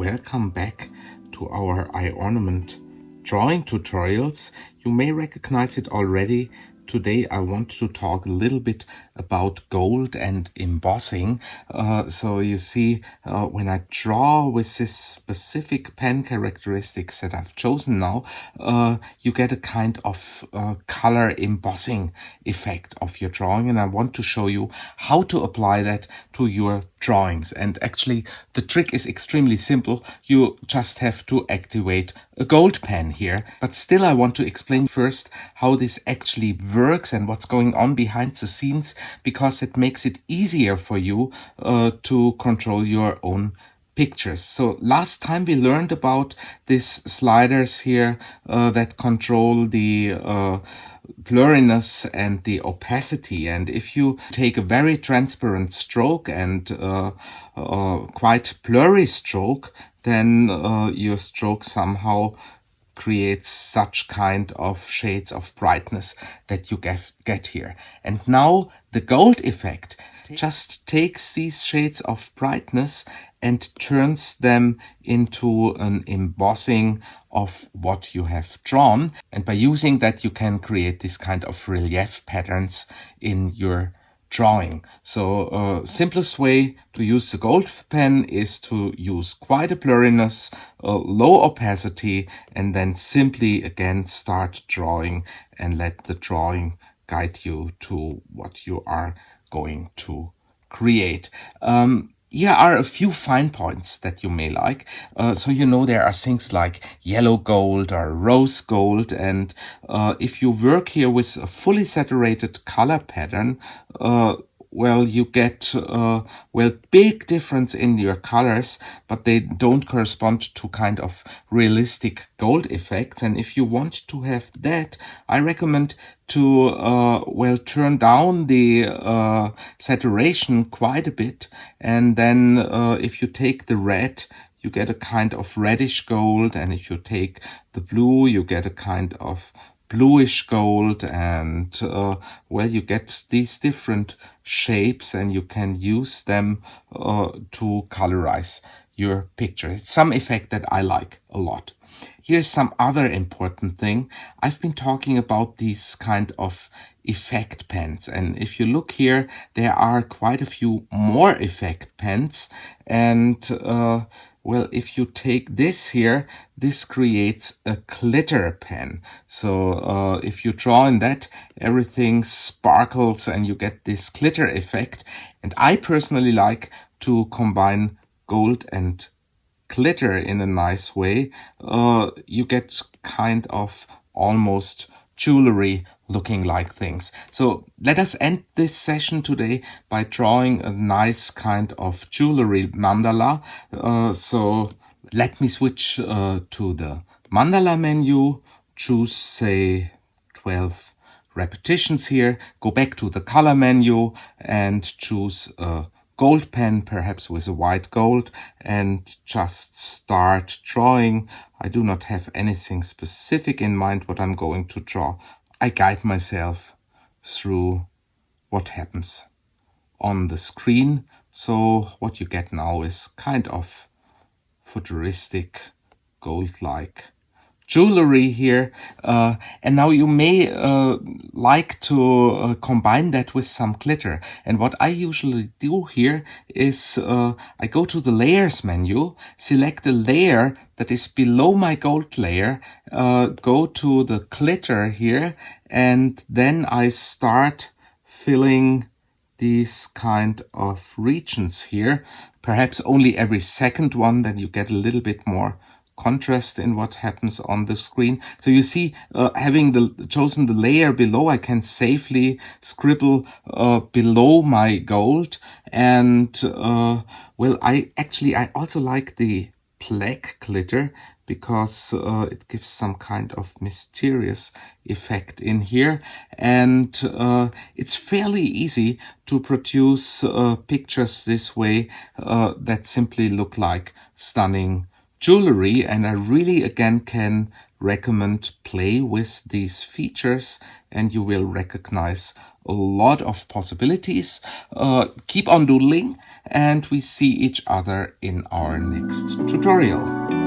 welcome back to our iOrnament drawing tutorials. You may recognize it already. Today I want to talk a little bit about gold and embossing. So you see, when I draw with this specific pen characteristics that I've chosen now, you get a kind of color embossing effect of your drawing, and I want to show you how to apply that to your drawings. And actually the trick is extremely simple. You just have to activate a gold pen here, but still I want to explain first how this actually works and what's going on behind the scenes, because it makes it easier for you to control your own pictures. So last time we learned about these sliders here that control the blurriness and the opacity, and if you take a very transparent stroke and quite blurry stroke, then your stroke somehow creates such kind of shades of brightness that you get here. And now the gold effect just takes these shades of brightness and turns them into an embossing of what you have drawn. And by using that, you can create this kind of relief patterns in your drawing. So simplest way to use the gold pen is to use quite a blurriness, low opacity, and then simply again start drawing and let the drawing guide you to what you are going to create. Here are a few fine points that you may like. So you know there are things like yellow gold or rose gold, and if you work here with a fully saturated color pattern, well, you get big difference in your colors, but they don't correspond to kind of realistic gold effects. And if you want to have that, I recommend to turn down the saturation quite a bit, and then if you take the red, you get a kind of reddish gold, and if you take the blue, you get a kind of bluish gold, and you get these different shapes, and you can use them to colorize your picture. It's some effect that I like a lot. Here's some other important thing. I've been talking about these kind of effect pens, and if you look here, there are quite a few more effect pens, and if you take this here, this creates a glitter pen. So if you draw in that, everything sparkles and you get this glitter effect. And I personally like to combine gold and glitter in a nice way. You get kind of almost jewelry looking like things. So let us end this session today by drawing a nice kind of jewelry mandala. So let me switch to the mandala menu, choose say 12 repetitions here, go back to the color menu and choose a gold pen, perhaps with a white gold, and just start drawing. I do not have anything specific in mind what I'm going to draw. I guide myself through what happens on the screen. So what you get now is kind of futuristic gold-like jewelry here, and now you may like to combine that with some glitter. And what I usually do here is I go to the layers menu, select a layer that is below my gold layer, go to the glitter here, and then I start filling these kind of regions here, perhaps only every second one, then you get a little bit more contrast in what happens on the screen. So you see, having chosen the layer below, I can safely scribble below my gold. And I also like the black glitter, because it gives some kind of mysterious effect in here. And it's fairly easy to produce pictures this way that simply look like stunning jewelry. And I really again can recommend play with these features and you will recognize a lot of possibilities. Keep on doodling and we see each other in our next tutorial.